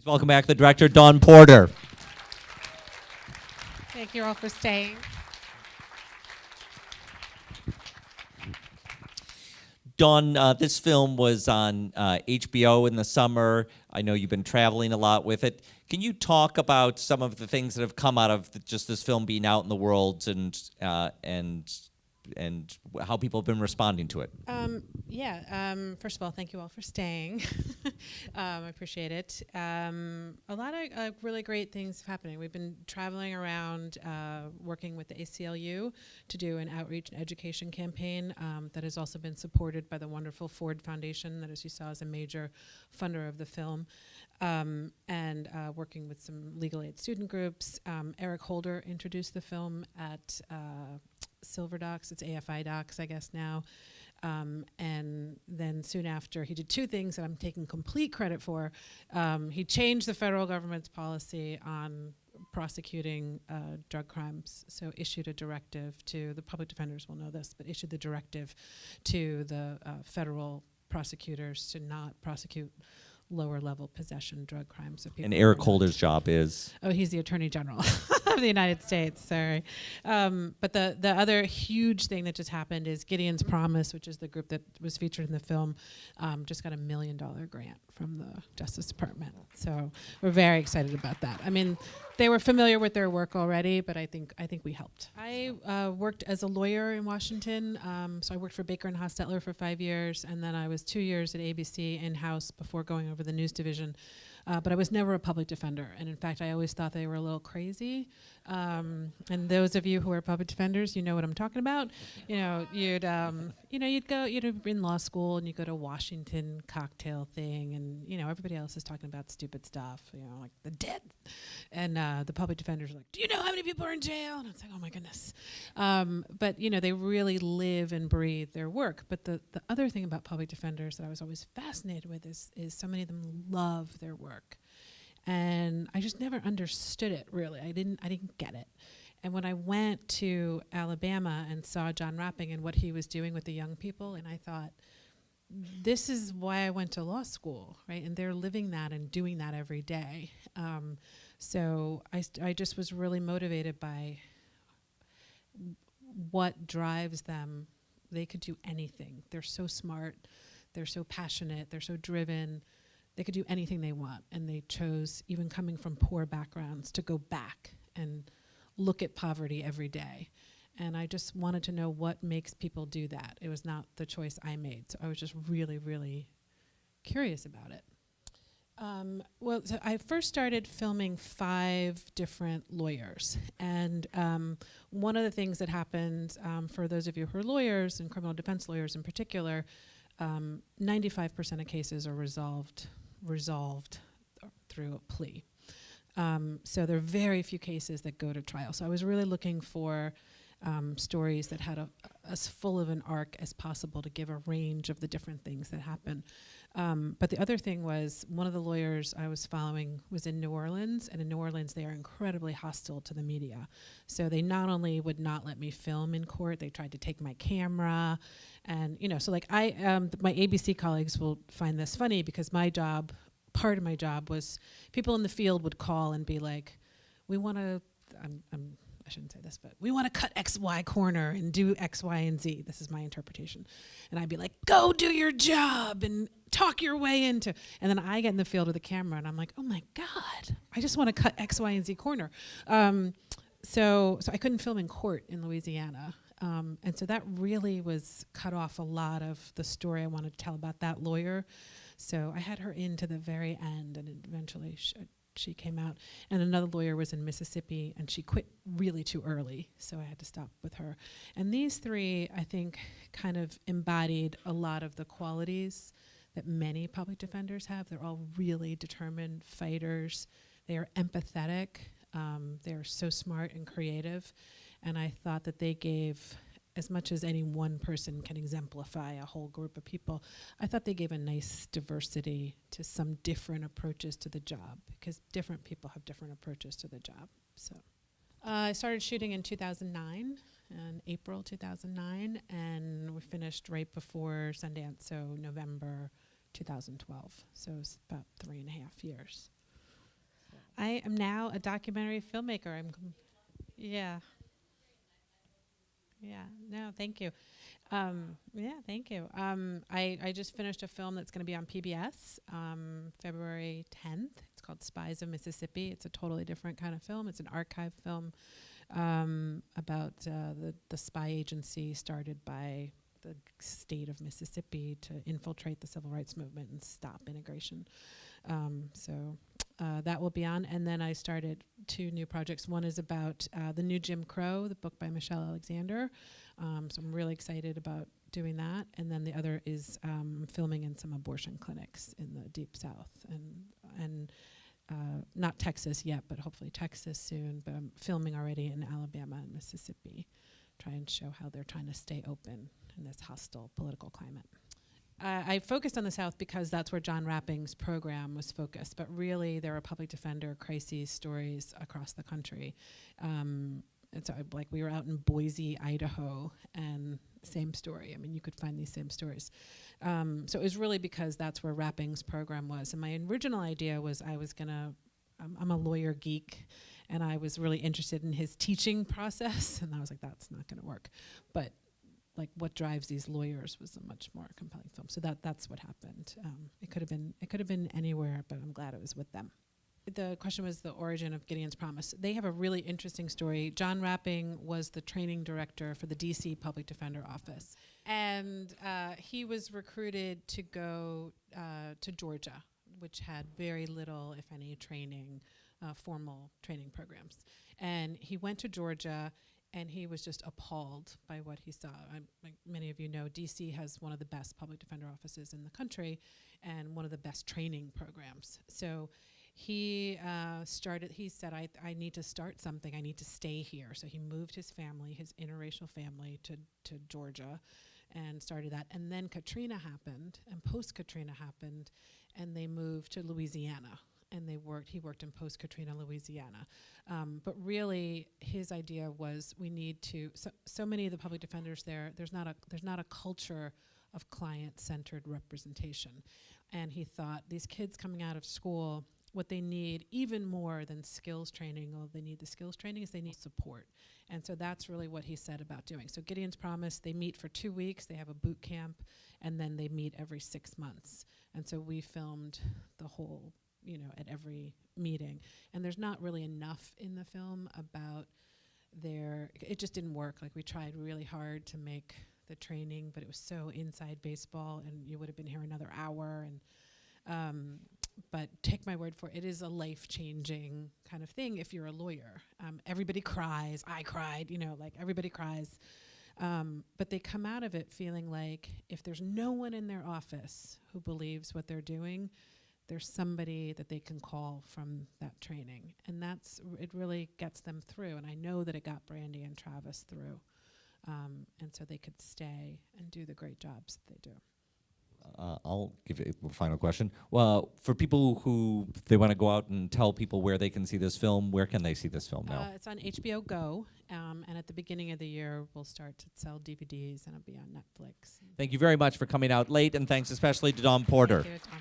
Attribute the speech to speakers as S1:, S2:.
S1: Please welcome back the director, Dawn Porter.
S2: Thank you all for staying.
S1: Dawn, this film was on HBO in the summer. I know you've been traveling a lot with it. Can you talk about some of the things that have come out of just this film being out in the world and how people have been responding to it?
S2: First of all, thank you all for staying. I appreciate it. A lot of really great things happening. We've been traveling around working with the ACLU to do an outreach and education campaign that has also been supported by the wonderful Ford Foundation that, as you saw, is a major funder of the film. And working with some legal aid student groups. Eric Holder introduced the film at Silver Docs. It's AFI Docs, I guess, now. And then soon after, he did two things that I'm taking complete credit for. He changed the federal government's policy on prosecuting drug crimes, so issued a directive to, the public defenders will know this, but issued the directive to the federal prosecutors to not prosecute lower level possession drug crimes.
S1: And Eric Holder's job is?
S2: Oh, he's the Attorney General of the United States, sorry. But the other huge thing that just happened is Gideon's Promise, which is the group that was featured in the film, just got $1 million grant from the Justice Department. So we're very excited about that. I mean, they were familiar with their work already, but I think we helped. I worked as a lawyer in Washington, so I worked for Baker and Hostetler for 5 years, and then I was 2 years at ABC in-house before going over the news division. But I was never a public defender, and in fact, I always thought they were a little crazy. And those of you who are public defenders, you know what I'm talking about. You'd go, in law school, and you go to Washington cocktail thing, and everybody else is talking about stupid stuff, like the dead, and the public defenders are like, do you know how many people are in jail? And it's like, oh my goodness. But they really live and breathe their work. But the other thing about public defenders that I was always fascinated with is so many of them love their work. And I just never understood it, really. I didn't get it. And when I went to Alabama and saw John Rapping and what he was doing with the young people, and I thought, this is why I went to law school, right? And they're living that and doing that every day. So I just was really motivated by what drives them. They could do anything. They're so smart. They're so passionate. They're so driven. They could do anything they want, and they chose, even coming from poor backgrounds, to go back and look at poverty every day. And I just wanted to know what makes people do that. It was not the choice I made, so I was just really, really curious about it. So I first started filming 5 different lawyers, and one of the things that happened, for those of you who are lawyers, and criminal defense lawyers in particular, 95% of cases are resolved through a plea. So there are very few cases that go to trial. So I was really looking for stories that had as full of an arc as possible to give a range of the different things that happen. But the other thing was, one of the lawyers I was following was in New Orleans, and in New Orleans they are incredibly hostile to the media. So they not only would not let me film in court, they tried to take my camera, and so like my ABC colleagues will find this funny, because part of my job was, people in the field would call and be like, we want to, I shouldn't say this, but we want to cut XY corner and do X, Y, and Z. This is my interpretation. And I'd be like, go do your job and talk your way into, and then I get in the field with the camera and I'm like, oh my God, I just want to cut X, Y, and Z corner. So I couldn't film in court in Louisiana. And so that really was cut off a lot of the story I wanted to tell about that lawyer. So I had her in to the very end, and eventually she came out. And another lawyer was in Mississippi, and she quit really too early, so I had to stop with her. And these 3, I think, kind of embodied a lot of the qualities that many public defenders have. They're all really determined fighters. They are empathetic. They are so smart and creative. And I thought that they gave, as much as any one person can exemplify a whole group of people, I thought they gave a nice diversity to some different approaches to the job, because different people have different approaches to the job. So I started shooting in 2009, in April 2009, and we finished right before Sundance, so November 2012. So it was about 3.5 years. I am now a documentary filmmaker. Yeah. Yeah, no, thank you. Yeah, thank you. I just finished a film that's going to be on PBS February 10th. It's called Spies of Mississippi. It's a totally different kind of film. It's an archive film about the spy agency started by the state of Mississippi to infiltrate the civil rights movement and stop integration. That will be on. And then I started 2 new projects. One is about the new Jim Crow, the book by Michelle Alexander. So I'm really excited about doing that. And then the other is filming in some abortion clinics in the Deep South. And not Texas yet, but hopefully Texas soon. But I'm filming already in Alabama and Mississippi, try and show how they're trying to stay open in this hostile political climate. I focused on the South because that's where John Rapping's program was focused, but really there are public defender crises stories across the country. And so like we were out in Boise, Idaho, and same story. I mean, you could find these same stories. So it was really because that's where Rapping's program was. And my original idea was I'm a lawyer geek, and I was really interested in his teaching process, and I was like, that's not gonna work. But like what drives these lawyers was a much more compelling film. So that's what happened. It could have been anywhere, but I'm glad it was with them. The question was the origin of Gideon's Promise. They have a really interesting story. John Rapping was the training director for the DC Public Defender Office. And he was recruited to go to Georgia, which had very little, if any, training, formal training programs. And he went to Georgia, and he was just appalled by what he saw. Like many of you know, DC has one of the best public defender offices in the country and one of the best training programs. So he said, I need to start something, I need to stay here. So he moved his family, his interracial family, to Georgia and started that. And then Katrina happened, and post-Katrina happened, and they moved to Louisiana. And he worked in post-Katrina Louisiana. But really, his idea was we need to, so many of the public defenders there's not a culture of client-centered representation. And he thought these kids coming out of school, what they need even more than skills training, they need the skills training, is they need support. And so that's really what he said about doing. So Gideon's Promise, they meet for 2 weeks, they have a boot camp, and then they meet every 6 months. And so we filmed the whole, at every meeting. And there's not really enough in the film about it just didn't work. Like we tried really hard to make the training, but it was so inside baseball, and you would have been here another hour. And but take my word for it, it is a life-changing kind of thing if you're a lawyer. Everybody cries, I cried, like everybody cries. But they come out of it feeling like if there's no one in their office who believes what they're doing, there's somebody that they can call from that training. And it really gets them through. And I know that it got Brandy and Travis through. And so they could stay and do the great jobs that they do.
S1: I'll give you a final question. Well, for people who they want to go out and tell people where they can see this film, where can they see this film now?
S2: It's on HBO Go, and at the beginning of the year, we'll start to sell DVDs, and it'll be on Netflix.
S1: Thank you very much for coming out late, and thanks especially to Thom Porter.
S2: Thank you, Tom.